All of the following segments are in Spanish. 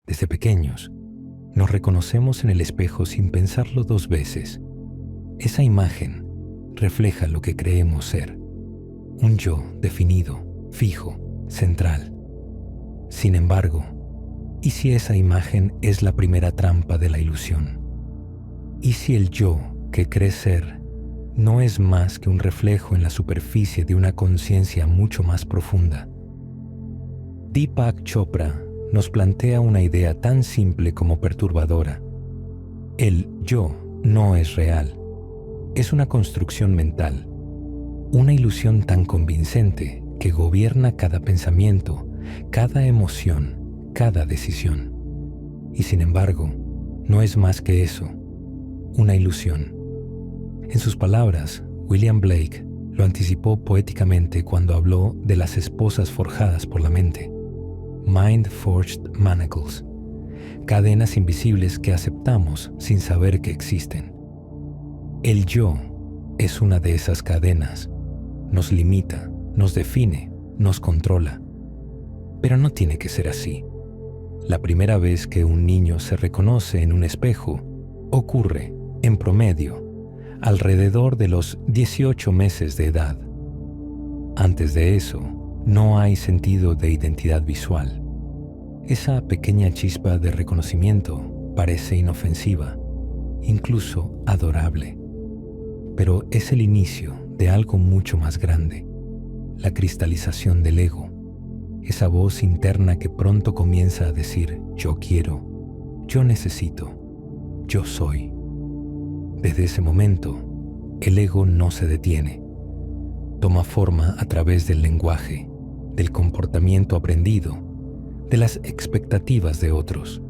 Desde pequeños, nos reconocemos en el espejo sin pensarlo dos veces. Esa imagen refleja lo que creemos ser, un yo definido, fijo, central. Sin embargo, ¿y si esa imagen es la primera trampa de la ilusión? ¿Y si el yo que cree ser no es más que un reflejo en la superficie de una conciencia mucho más profunda? Deepak Chopra nos plantea una idea tan simple como perturbadora. El yo no es real. Es una construcción mental, una ilusión tan convincente que gobierna cada pensamiento, cada emoción, cada decisión. Y sin embargo, no es más que eso, una ilusión. En sus palabras, William Blake lo anticipó poéticamente cuando habló de las esposas forjadas por la mente. Mind-forged manacles, cadenas invisibles que aceptamos sin saber que existen. El yo es una de esas cadenas. Nos limita, nos define, nos controla. Pero no tiene que ser así. La primera vez que un niño se reconoce en un espejo ocurre, en promedio, alrededor de los 18 meses de edad. Antes de eso, no hay sentido de identidad visual. Esa pequeña chispa de reconocimiento parece inofensiva, incluso adorable. Pero es el inicio de algo mucho más grande, la cristalización del ego, esa voz interna que pronto comienza a decir yo quiero, yo necesito, yo soy. Desde ese momento, el ego no se detiene. Toma forma a través del lenguaje, del comportamiento aprendido, de las expectativas de otros.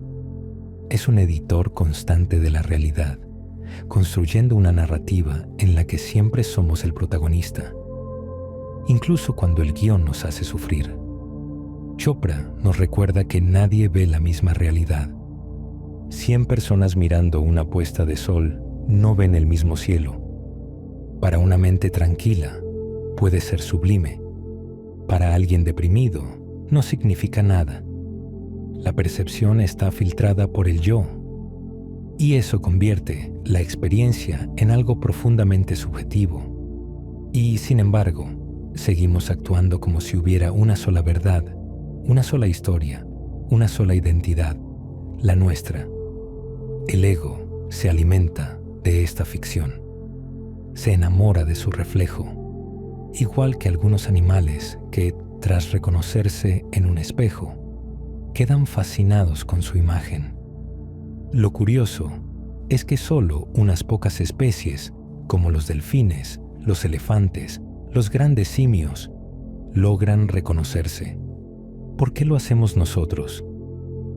Es un editor constante de la realidad, construyendo una narrativa en la que siempre somos el protagonista, incluso cuando el guión nos hace sufrir. Chopra nos recuerda que nadie ve la misma realidad. 100 personas mirando una puesta de sol no ven el mismo cielo. Para una mente tranquila, puede ser sublime. Para alguien deprimido, no significa nada. La percepción está filtrada por el yo, y eso convierte la experiencia en algo profundamente subjetivo. Y, sin embargo, seguimos actuando como si hubiera una sola verdad, una sola historia, una sola identidad, la nuestra. El ego se alimenta de esta ficción. Se enamora de su reflejo, igual que algunos animales que, tras reconocerse en un espejo, quedan fascinados con su imagen. Lo curioso es que solo unas pocas especies, como los delfines, los elefantes, los grandes simios, logran reconocerse. ¿Por qué lo hacemos nosotros?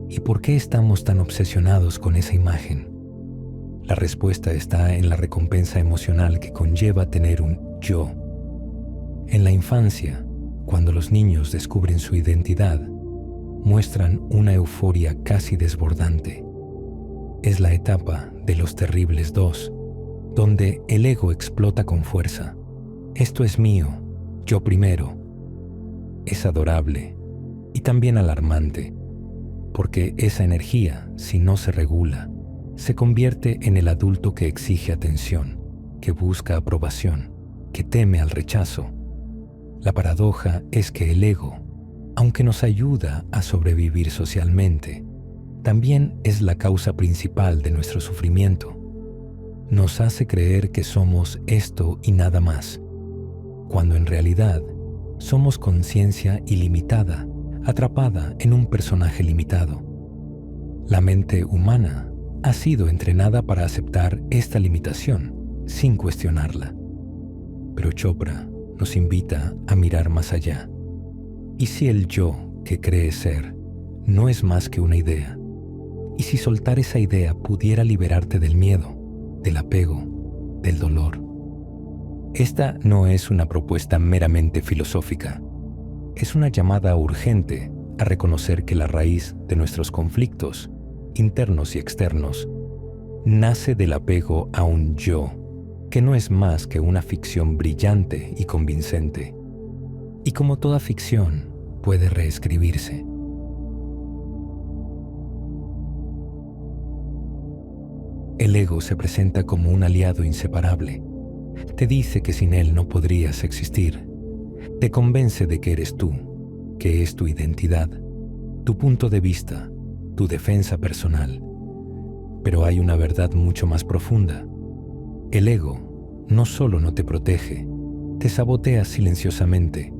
¿Y por qué estamos tan obsesionados con esa imagen? La respuesta está en la recompensa emocional que conlleva tener un yo. En la infancia, cuando los niños descubren su identidad, muestran una euforia casi desbordante. Es la etapa de los terribles dos, donde el ego explota con fuerza. Esto es mío, yo primero. Es adorable y también alarmante, porque esa energía, si no se regula, se convierte en el adulto que exige atención, que busca aprobación, que teme al rechazo. La paradoja es que el ego, aunque nos ayuda a sobrevivir socialmente, también es la causa principal de nuestro sufrimiento. Nos hace creer que somos esto y nada más, cuando en realidad somos conciencia ilimitada, atrapada en un personaje limitado. La mente humana ha sido entrenada para aceptar esta limitación sin cuestionarla. Pero Chopra nos invita a mirar más allá. ¿Y si el yo que cree ser no es más que una idea? ¿Y si soltar esa idea pudiera liberarte del miedo, del apego, del dolor? Esta no es una propuesta meramente filosófica. Es una llamada urgente a reconocer que la raíz de nuestros conflictos, internos y externos, nace del apego a un yo, que no es más que una ficción brillante y convincente. Y como toda ficción, puede reescribirse. El ego se presenta como un aliado inseparable. Te dice que sin él no podrías existir. Te convence de que eres tú, que es tu identidad, tu punto de vista, tu defensa personal. Pero hay una verdad mucho más profunda. El ego no solo no te protege, te sabotea silenciosamente.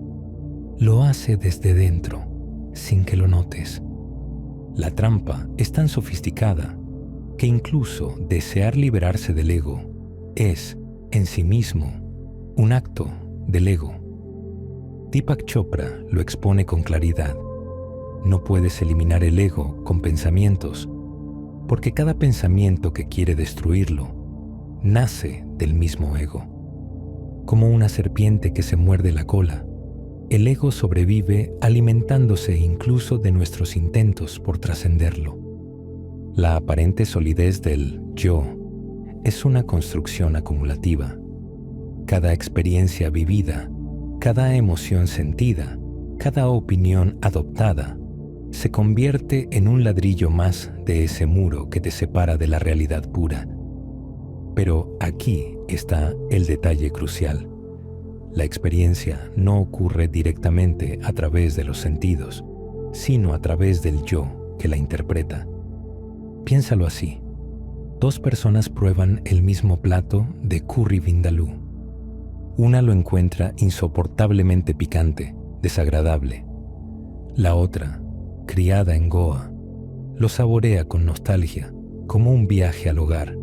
Lo hace desde dentro, sin que lo notes. La trampa es tan sofisticada que incluso desear liberarse del ego es, en sí mismo, un acto del ego. Deepak Chopra lo expone con claridad. No puedes eliminar el ego con pensamientos, porque cada pensamiento que quiere destruirlo nace del mismo ego. Como una serpiente que se muerde la cola, el ego sobrevive alimentándose incluso de nuestros intentos por trascenderlo. La aparente solidez del yo es una construcción acumulativa. Cada experiencia vivida, cada emoción sentida, cada opinión adoptada, se convierte en un ladrillo más de ese muro que te separa de la realidad pura. Pero aquí está el detalle crucial. La experiencia no ocurre directamente a través de los sentidos, sino a través del yo que la interpreta. Piénsalo así. Dos personas prueban el mismo plato de curry vindaloo. Una lo encuentra insoportablemente picante, desagradable. La otra, criada en Goa, lo saborea con nostalgia, como un viaje al hogar.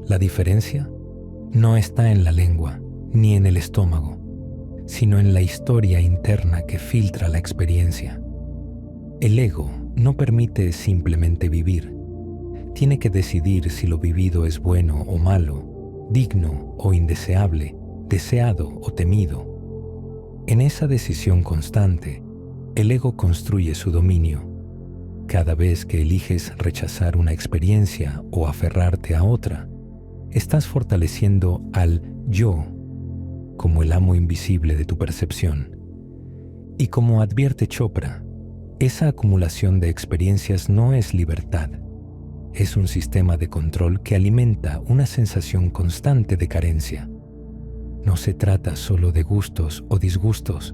La diferencia no está en la lengua ni en el estómago, sino en la historia interna que filtra la experiencia. El ego no permite simplemente vivir. Tiene que decidir si lo vivido es bueno o malo, digno o indeseable, deseado o temido. En esa decisión constante, el ego construye su dominio. Cada vez que eliges rechazar una experiencia o aferrarte a otra, estás fortaleciendo al yo como el amo invisible de tu percepción. Y como advierte Chopra, esa acumulación de experiencias no es libertad. Es un sistema de control que alimenta una sensación constante de carencia. No se trata solo de gustos o disgustos.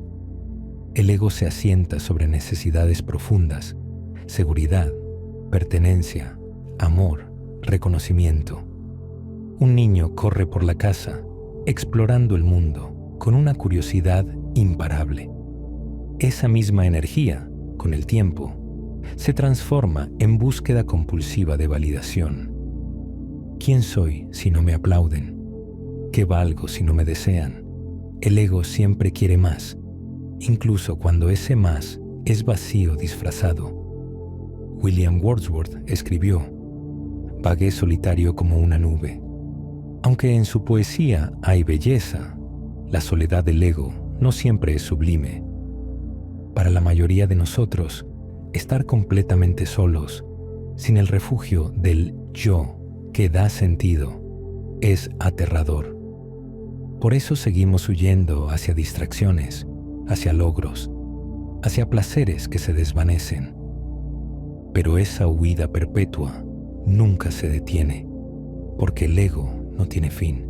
El ego se asienta sobre necesidades profundas: seguridad, pertenencia, amor, reconocimiento. Un niño corre por la casa, explorando el mundo, con una curiosidad imparable. Esa misma energía, con el tiempo, se transforma en búsqueda compulsiva de validación. ¿Quién soy si no me aplauden? ¿Qué valgo si no me desean? El ego siempre quiere más, incluso cuando ese más es vacío disfrazado. William Wordsworth escribió: «Vagué solitario como una nube». Aunque en su poesía hay belleza, la soledad del ego no siempre es sublime. Para la mayoría de nosotros, estar completamente solos, sin el refugio del yo que da sentido, es aterrador. Por eso seguimos huyendo hacia distracciones, hacia logros, hacia placeres que se desvanecen. Pero esa huida perpetua nunca se detiene, porque el ego no tiene fin.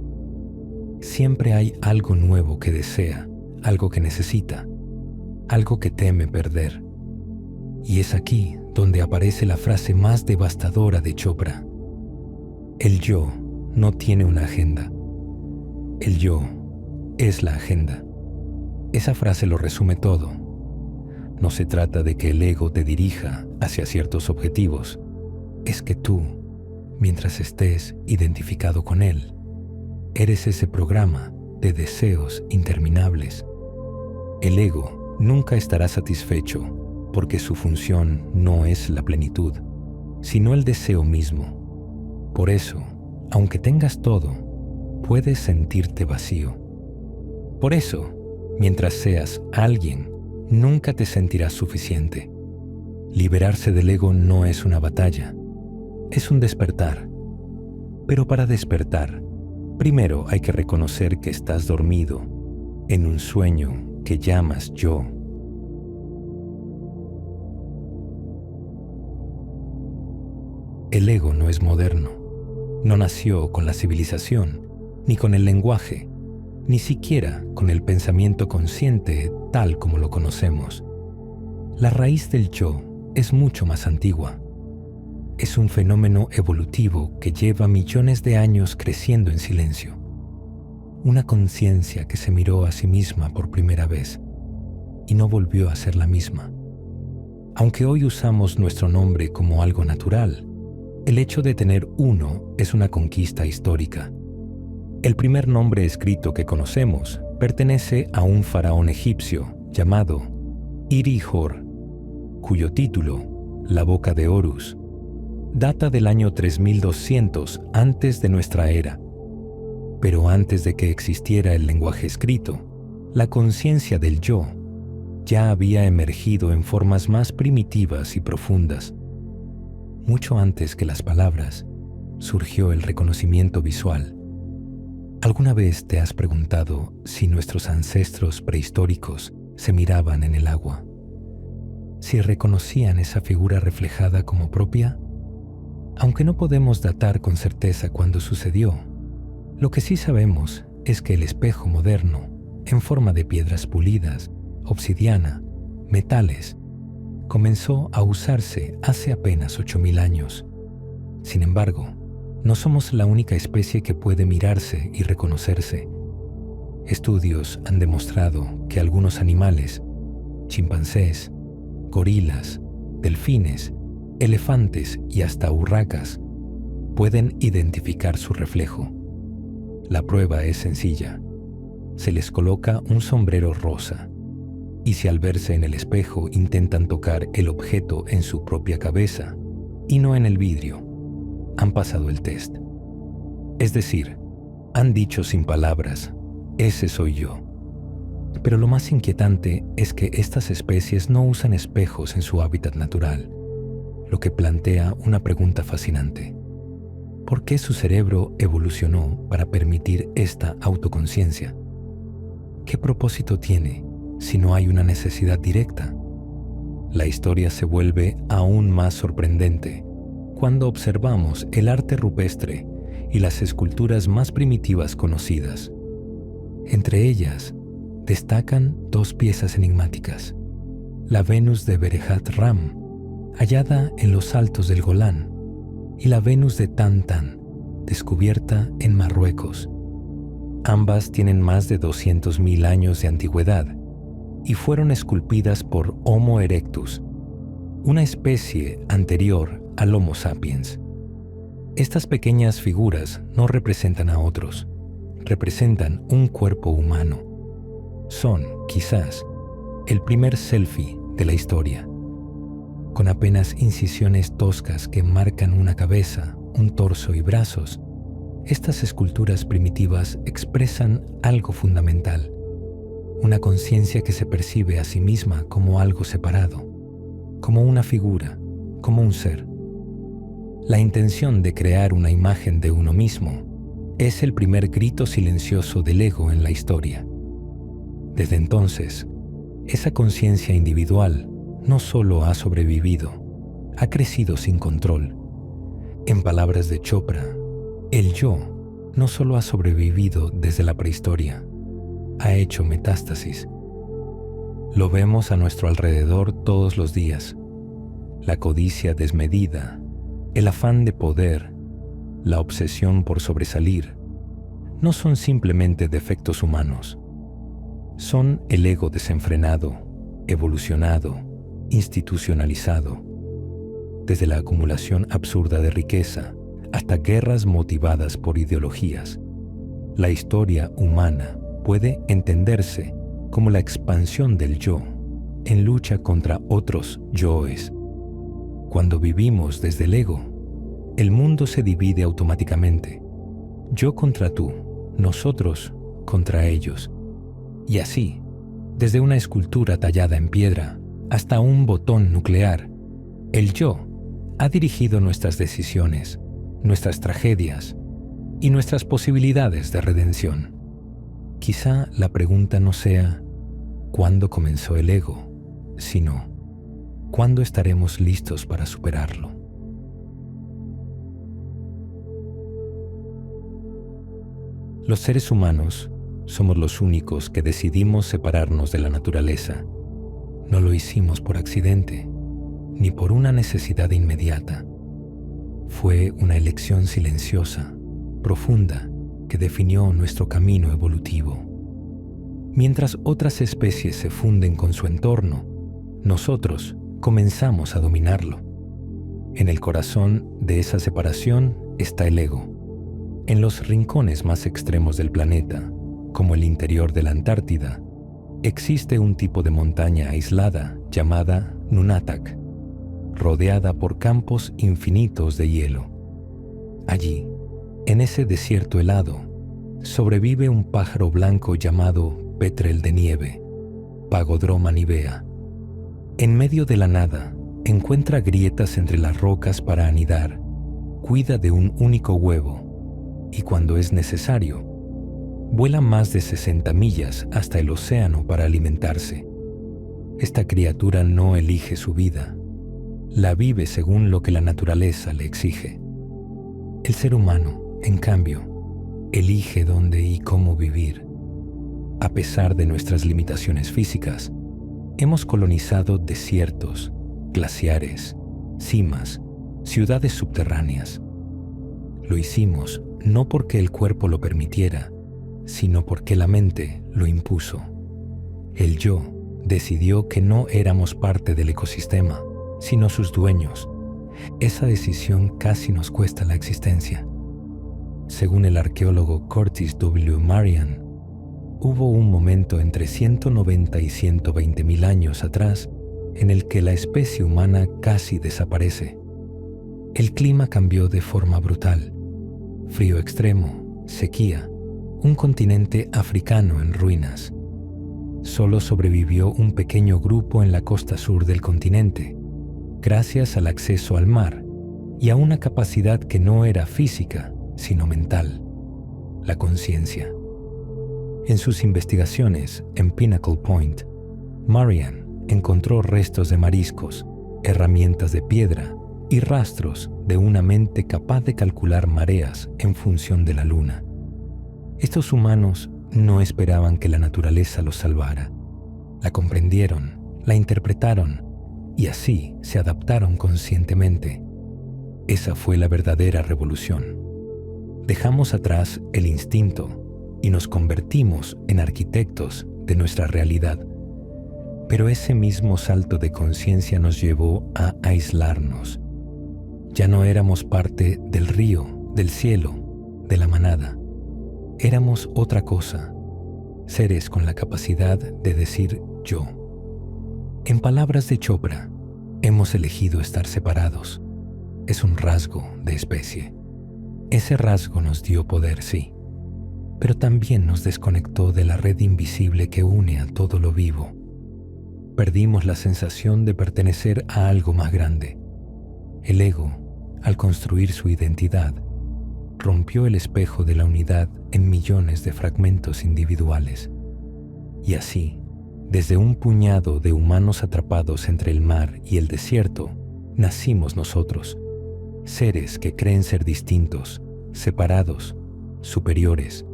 Siempre hay algo nuevo que desea, algo que necesita, algo que teme perder. Y es aquí donde aparece la frase más devastadora de Chopra. El yo no tiene una agenda. El yo es la agenda. Esa frase lo resume todo. No se trata de que el ego te dirija hacia ciertos objetivos. Es que tú, mientras estés identificado con él, eres ese programa de deseos interminables. El ego nunca estará satisfecho porque su función no es la plenitud, sino el deseo mismo. Por eso, aunque tengas todo, puedes sentirte vacío. Por eso, mientras seas alguien, nunca te sentirás suficiente. Liberarse del ego no es una batalla, es un despertar. Pero para despertar, primero hay que reconocer que estás dormido en un sueño que llamas yo. El ego no es moderno, No nació con la civilización, ni con el lenguaje, ni siquiera con el pensamiento consciente tal como lo conocemos. La raíz del yo es mucho más antigua. Es un fenómeno evolutivo que lleva millones de años creciendo en silencio. Una conciencia que se miró a sí misma por primera vez y no volvió a ser la misma. Aunque hoy usamos nuestro nombre como algo natural, el hecho de tener uno es una conquista histórica. El primer nombre escrito que conocemos pertenece a un faraón egipcio llamado Iri-Hor, cuyo título, La Boca de Horus, data del año 3200 antes de nuestra era. Pero antes de que existiera el lenguaje escrito, la conciencia del yo ya había emergido en formas más primitivas y profundas. Mucho antes que las palabras, surgió el reconocimiento visual. ¿Alguna vez te has preguntado si nuestros ancestros prehistóricos se miraban en el agua? ¿Si reconocían esa figura reflejada como propia? Aunque no podemos datar con certeza cuándo sucedió, lo que sí sabemos es que el espejo moderno, en forma de piedras pulidas, obsidiana, metales, comenzó a usarse hace apenas 8000 años. Sin embargo, no somos la única especie que puede mirarse y reconocerse. Estudios han demostrado que algunos animales, chimpancés, gorilas, delfines, elefantes y hasta urracas, pueden identificar su reflejo. La prueba es sencilla. Se les coloca un sombrero rosa, y si al verse en el espejo intentan tocar el objeto en su propia cabeza y no en el vidrio, han pasado el test. Es decir, han dicho sin palabras, ese soy yo. Pero lo más inquietante es que estas especies no usan espejos en su hábitat natural, lo que plantea una pregunta fascinante. ¿Por qué su cerebro evolucionó para permitir esta autoconciencia? ¿Qué propósito tiene si no hay una necesidad directa? La historia se vuelve aún más sorprendente cuando observamos el arte rupestre y las esculturas más primitivas conocidas. Entre ellas, destacan dos piezas enigmáticas: la Venus de Berehat Ram, hallada en los altos del Golán, y la Venus de Tan Tan, descubierta en Marruecos. Ambas tienen más de 200.000 años de antigüedad y fueron esculpidas por Homo erectus, una especie anterior al Homo sapiens. Estas pequeñas figuras no representan a otros, representan un cuerpo humano. Son, quizás, el primer selfie de la historia. Con apenas incisiones toscas que marcan una cabeza, un torso y brazos, estas esculturas primitivas expresan algo fundamental, una conciencia que se percibe a sí misma como algo separado, como una figura, como un ser. La intención de crear una imagen de uno mismo es el primer grito silencioso del ego en la historia. Desde entonces, esa conciencia individual no solo ha sobrevivido, ha crecido sin control. En palabras de Chopra, el yo no solo ha sobrevivido desde la prehistoria, ha hecho metástasis. Lo vemos a nuestro alrededor todos los días. La codicia desmedida, el afán de poder, la obsesión por sobresalir, no son simplemente defectos humanos. Son el ego desenfrenado, evolucionado, institucionalizado, desde la acumulación absurda de riqueza hasta guerras motivadas por ideologías. La historia humana puede entenderse como la expansión del yo en lucha contra otros yoes. Cuando vivimos desde el ego, el mundo se divide automáticamente. Yo contra tú, nosotros contra ellos. Y así, desde una escultura tallada en piedra hasta un botón nuclear, el yo ha dirigido nuestras decisiones, nuestras tragedias y nuestras posibilidades de redención. Quizá la pregunta no sea ¿cuándo comenzó el ego?, sino ¿cuándo estaremos listos para superarlo? Los seres humanos somos los únicos que decidimos separarnos de la naturaleza. No lo hicimos por accidente, ni por una necesidad inmediata. Fue una elección silenciosa, profunda, que definió nuestro camino evolutivo. Mientras otras especies se funden con su entorno, nosotros comenzamos a dominarlo. En el corazón de esa separación está el ego. En los rincones más extremos del planeta, como el interior de la Antártida, existe un tipo de montaña aislada llamada Nunatak, rodeada por campos infinitos de hielo. Allí, en ese desierto helado, sobrevive un pájaro blanco llamado pétrel de nieve, Pagodroma nivea. En medio de la nada, encuentra grietas entre las rocas para anidar, cuida de un único huevo y cuando es necesario, vuela más de 60 millas hasta el océano para alimentarse. Esta criatura no elige su vida, la vive según lo que la naturaleza le exige. El ser humano, en cambio, elige dónde y cómo vivir. A pesar de nuestras limitaciones físicas, hemos colonizado desiertos, glaciares, cimas, ciudades subterráneas. Lo hicimos no porque el cuerpo lo permitiera, sino porque la mente lo impuso. El yo decidió que no éramos parte del ecosistema, sino sus dueños. Esa decisión casi nos cuesta la existencia. Según el arqueólogo Curtis W. Marian, hubo un momento entre 190 y 120 mil años atrás en el que la especie humana casi desaparece. El clima cambió de forma brutal. Frío extremo, sequía, un continente africano en ruinas. Solo sobrevivió un pequeño grupo en la costa sur del continente, gracias al acceso al mar y a una capacidad que no era física, sino mental, la conciencia. En sus investigaciones en Pinnacle Point, Marian encontró restos de mariscos, herramientas de piedra y rastros de una mente capaz de calcular mareas en función de la luna. Estos humanos no esperaban que la naturaleza los salvara. La comprendieron, la interpretaron y así se adaptaron conscientemente. Esa fue la verdadera revolución. Dejamos atrás el instinto y nos convertimos en arquitectos de nuestra realidad. Pero ese mismo salto de conciencia nos llevó a aislarnos. Ya no éramos parte del río, del cielo, de la manada. Éramos otra cosa, seres con la capacidad de decir yo. En palabras de Chopra, hemos elegido estar separados. Es un rasgo de especie. Ese rasgo nos dio poder, sí, pero también nos desconectó de la red invisible que une a todo lo vivo. Perdimos la sensación de pertenecer a algo más grande. El ego, al construir su identidad, rompió el espejo de la unidad en millones de fragmentos individuales. Y así, desde un puñado de humanos atrapados entre el mar y el desierto, nacimos nosotros, seres que creen ser distintos, separados, superiores.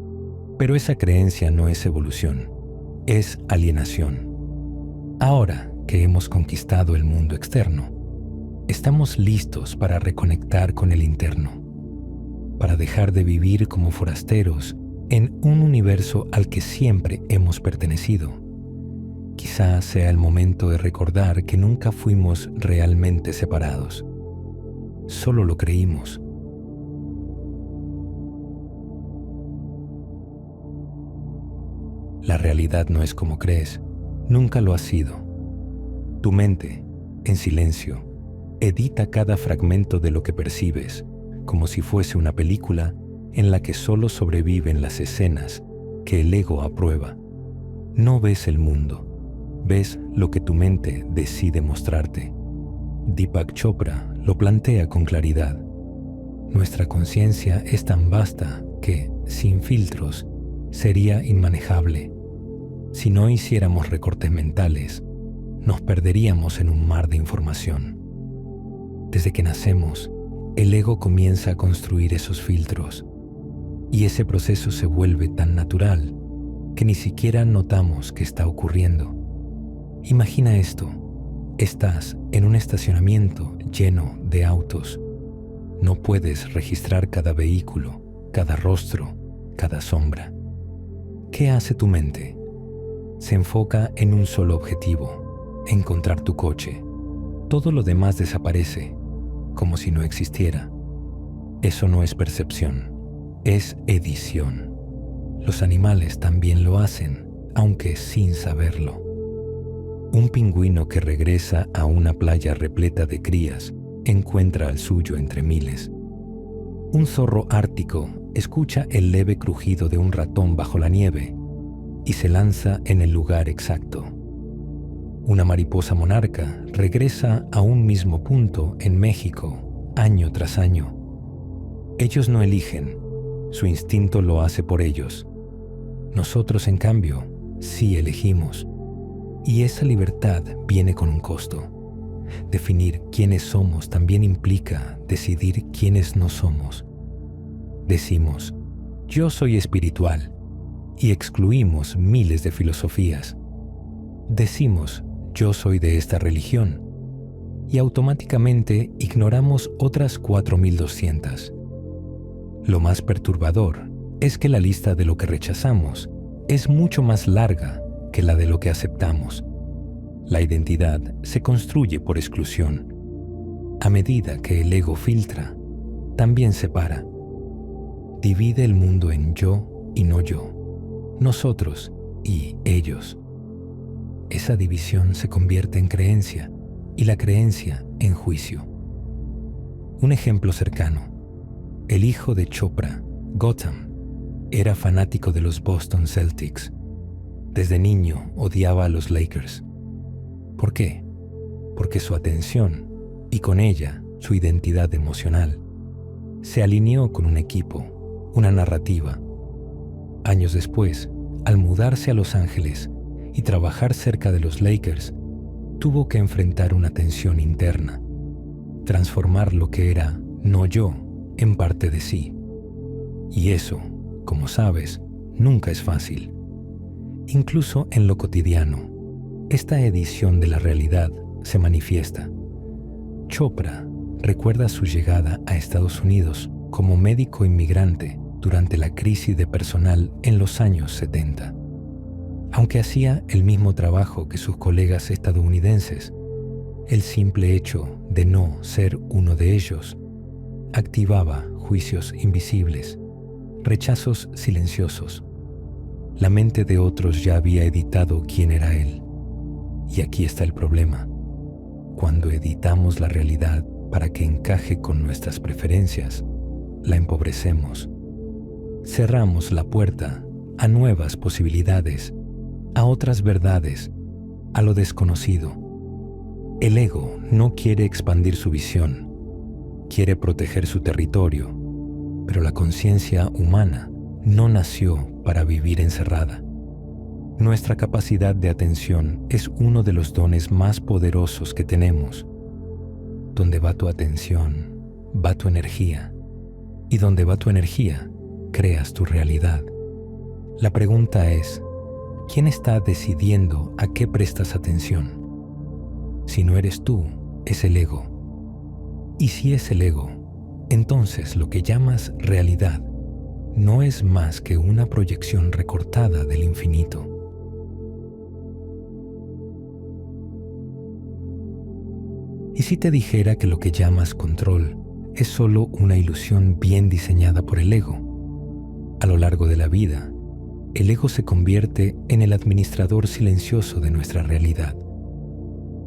Pero esa creencia no es evolución, es alienación. Ahora que hemos conquistado el mundo externo, estamos listos para reconectar con el interno, para dejar de vivir como forasteros en un universo al que siempre hemos pertenecido. Quizás sea el momento de recordar que nunca fuimos realmente separados. Solo lo creímos. La realidad no es como crees, nunca lo ha sido. Tu mente, en silencio, edita cada fragmento de lo que percibes, como si fuese una película en la que solo sobreviven las escenas que el ego aprueba. No ves el mundo, ves lo que tu mente decide mostrarte. Deepak Chopra lo plantea con claridad. Nuestra conciencia es tan vasta que, sin filtros, sería inmanejable. Si no hiciéramos recortes mentales, nos perderíamos en un mar de información. Desde que nacemos, el ego comienza a construir esos filtros. Y ese proceso se vuelve tan natural que ni siquiera notamos que está ocurriendo. Imagina esto. Estás en un estacionamiento lleno de autos. No puedes registrar cada vehículo, cada rostro, cada sombra. ¿Qué hace tu mente? Se enfoca en un solo objetivo: encontrar tu coche. Todo lo demás desaparece, como si no existiera. Eso no es percepción, es edición. Los animales también lo hacen, aunque sin saberlo. Un pingüino que regresa a una playa repleta de crías encuentra al suyo entre miles. Un zorro ártico escucha el leve crujido de un ratón bajo la nieve y se lanza en el lugar exacto. Una mariposa monarca regresa a un mismo punto en México año tras año. Ellos no eligen, su instinto lo hace por ellos. Nosotros, en cambio, sí elegimos. Y esa libertad viene con un costo. Definir quiénes somos también implica decidir quiénes no somos. Decimos, yo soy espiritual, y excluimos miles de filosofías. Decimos, yo soy de esta religión, y automáticamente ignoramos otras 4.200. Lo más perturbador es que la lista de lo que rechazamos es mucho más larga que la de lo que aceptamos. La identidad se construye por exclusión. A medida que el ego filtra, también separa. Divide el mundo en yo y no yo, nosotros y ellos. Esa división se convierte en creencia y la creencia en juicio. Un ejemplo cercano. El hijo de Chopra, Gautam, era fanático de los Boston Celtics. Desde niño odiaba a los Lakers. ¿Por qué? Porque su atención, y con ella su identidad emocional, se alineó con un equipo, una narrativa. Años después, al mudarse a Los Ángeles y trabajar cerca de los Lakers, tuvo que enfrentar una tensión interna, transformar lo que era no yo en parte de sí. Y eso, como sabes, nunca es fácil. Incluso en lo cotidiano, esta edición de la realidad se manifiesta. Chopra recuerda su llegada a Estados Unidos como médico inmigrante durante la crisis de personal en los años 70. Aunque hacía el mismo trabajo que sus colegas estadounidenses, el simple hecho de no ser uno de ellos activaba juicios invisibles, rechazos silenciosos. La mente de otros ya había editado quién era él. Y aquí está el problema. Cuando editamos la realidad para que encaje con nuestras preferencias, la empobrecemos. Cerramos la puerta a nuevas posibilidades, a otras verdades, a lo desconocido. El ego no quiere expandir su visión, quiere proteger su territorio, pero la conciencia humana no nació para vivir encerrada. Nuestra capacidad de atención es uno de los dones más poderosos que tenemos. Donde va tu atención, va tu energía. Y donde va tu energía, creas tu realidad. La pregunta es, ¿quién está decidiendo a qué prestas atención? Si no eres tú, es el ego. Y si es el ego, entonces lo que llamas realidad no es más que una proyección recortada del infinito. ¿Y si te dijera que lo que llamas control es solo una ilusión bien diseñada por el ego? A lo largo de la vida, el ego se convierte en el administrador silencioso de nuestra realidad.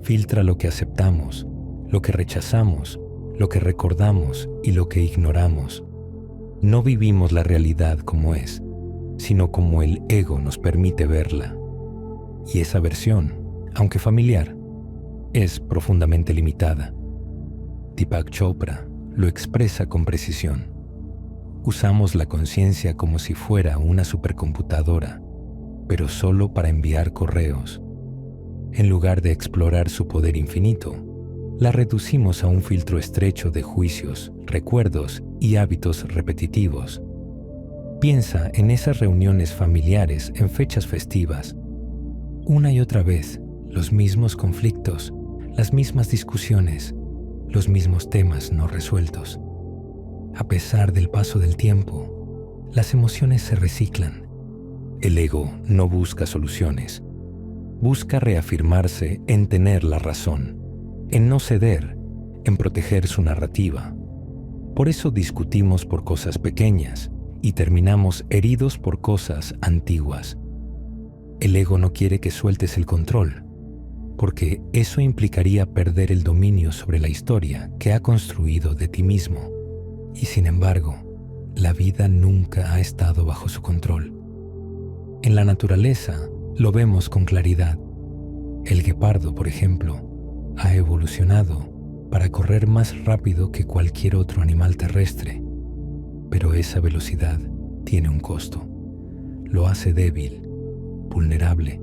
Filtra lo que aceptamos, lo que rechazamos, lo que recordamos y lo que ignoramos. No vivimos la realidad como es, sino como el ego nos permite verla. Y esa versión, aunque familiar, es profundamente limitada. Deepak Chopra lo expresa con precisión. Usamos la conciencia como si fuera una supercomputadora, pero solo para enviar correos. En lugar de explorar su poder infinito, la reducimos a un filtro estrecho de juicios, recuerdos y hábitos repetitivos. Piensa en esas reuniones familiares en fechas festivas. Una y otra vez, los mismos conflictos, las mismas discusiones, los mismos temas no resueltos. A pesar del paso del tiempo, las emociones se reciclan. El ego no busca soluciones. Busca reafirmarse en tener la razón, en no ceder, en proteger su narrativa. Por eso discutimos por cosas pequeñas y terminamos heridos por cosas antiguas. El ego no quiere que sueltes el control, porque eso implicaría perder el dominio sobre la historia que ha construido de ti mismo. Y sin embargo, la vida nunca ha estado bajo su control. En la naturaleza lo vemos con claridad. El guepardo, por ejemplo, ha evolucionado para correr más rápido que cualquier otro animal terrestre. Pero esa velocidad tiene un costo. Lo hace débil, vulnerable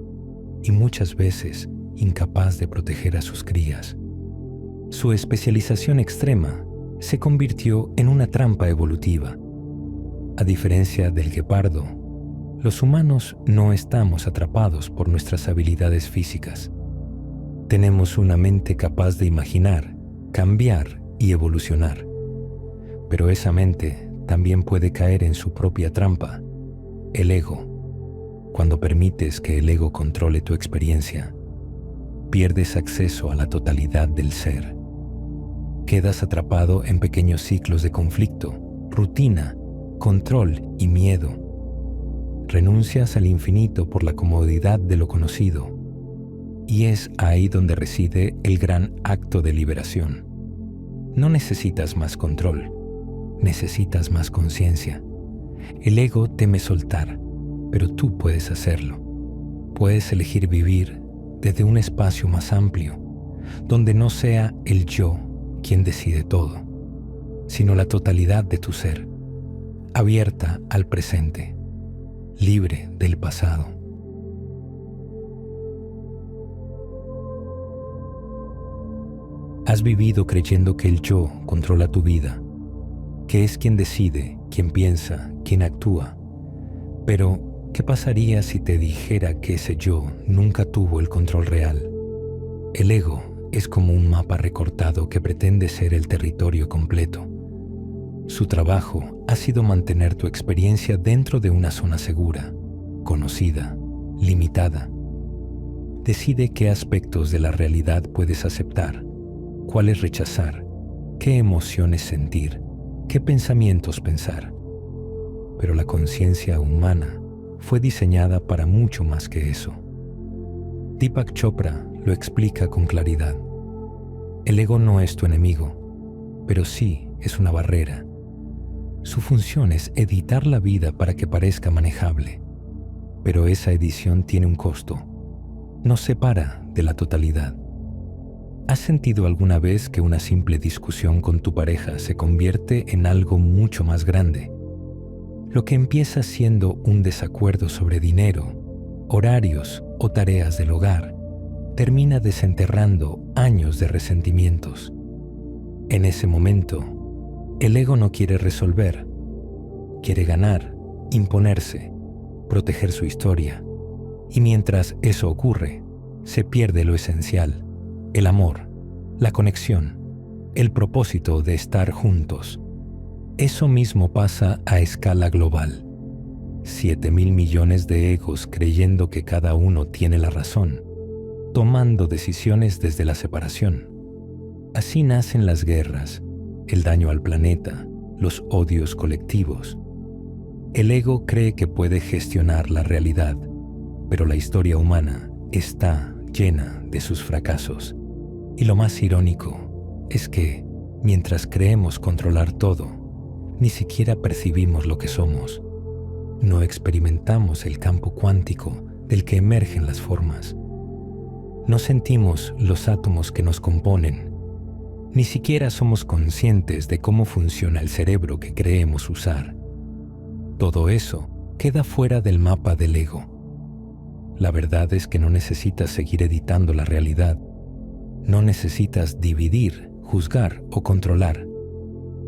y muchas veces incapaz de proteger a sus crías. Su especialización extrema se convirtió en una trampa evolutiva. A diferencia del guepardo, los humanos no estamos atrapados por nuestras habilidades físicas. Tenemos una mente capaz de imaginar, cambiar y evolucionar. Pero esa mente también puede caer en su propia trampa, el ego. Cuando permites que el ego controle tu experiencia, pierdes acceso a la totalidad del ser. Quedas atrapado en pequeños ciclos de conflicto, rutina, control y miedo. Renuncias al infinito por la comodidad de lo conocido. Y es ahí donde reside el gran acto de liberación. No necesitas más control, necesitas más conciencia. El ego teme soltar, pero tú puedes hacerlo. Puedes elegir vivir desde un espacio más amplio, donde no sea el yo quien decide todo, sino la totalidad de tu ser, abierta al presente, libre del pasado. Has vivido creyendo que el yo controla tu vida, que es quien decide, quien piensa, quien actúa. Pero, ¿qué pasaría si te dijera que ese yo nunca tuvo el control real? El ego es como un mapa recortado que pretende ser el territorio completo. Su trabajo ha sido mantener tu experiencia dentro de una zona segura, conocida, limitada. Decide qué aspectos de la realidad puedes aceptar, cuáles rechazar, qué emociones sentir, qué pensamientos pensar. Pero la conciencia humana fue diseñada para mucho más que eso. Deepak Chopra lo explica con claridad. El ego no es tu enemigo, pero sí es una barrera. Su función es editar la vida para que parezca manejable, pero esa edición tiene un costo. Nos separa de la totalidad. ¿Has sentido alguna vez que una simple discusión con tu pareja se convierte en algo mucho más grande? Lo que empieza siendo un desacuerdo sobre dinero, horarios o tareas del hogar, termina desenterrando años de resentimientos. En ese momento, el ego no quiere resolver, quiere ganar, imponerse, proteger su historia. Y mientras eso ocurre, se pierde lo esencial, el amor, la conexión, el propósito de estar juntos. Eso mismo pasa a escala global. 7.000 millones de egos creyendo que cada uno tiene la razón, tomando decisiones desde la separación. Así nacen las guerras, el daño al planeta, los odios colectivos. El ego cree que puede gestionar la realidad, pero la historia humana está llena de sus fracasos. Y lo más irónico es que, mientras creemos controlar todo, ni siquiera percibimos lo que somos. No experimentamos el campo cuántico del que emergen las formas. No sentimos los átomos que nos componen. Ni siquiera somos conscientes de cómo funciona el cerebro que creemos usar. Todo eso queda fuera del mapa del ego. La verdad es que no necesitas seguir editando la realidad. No necesitas dividir, juzgar o controlar.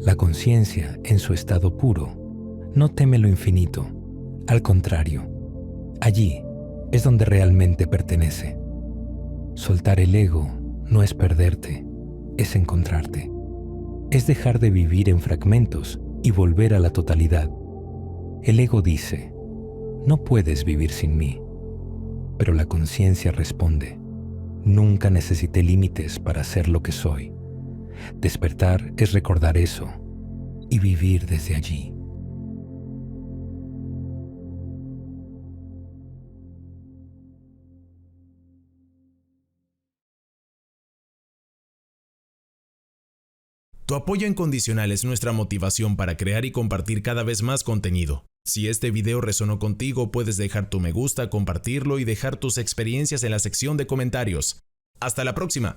La conciencia, en su estado puro, no teme lo infinito. Al contrario, allí es donde realmente pertenece. Soltar el ego no es perderte, es encontrarte. Es dejar de vivir en fragmentos y volver a la totalidad. El ego dice, no puedes vivir sin mí. Pero la conciencia responde, nunca necesité límites para ser lo que soy. Despertar es recordar eso y vivir desde allí. Tu apoyo incondicional es nuestra motivación para crear y compartir cada vez más contenido. Si este video resonó contigo, puedes dejar tu me gusta, compartirlo y dejar tus experiencias en la sección de comentarios. ¡Hasta la próxima!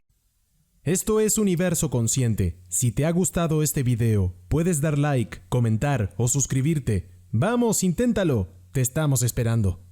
Esto es Universo Consciente. Si te ha gustado este video, puedes dar like, comentar o suscribirte. ¡Vamos, inténtalo! Te estamos esperando.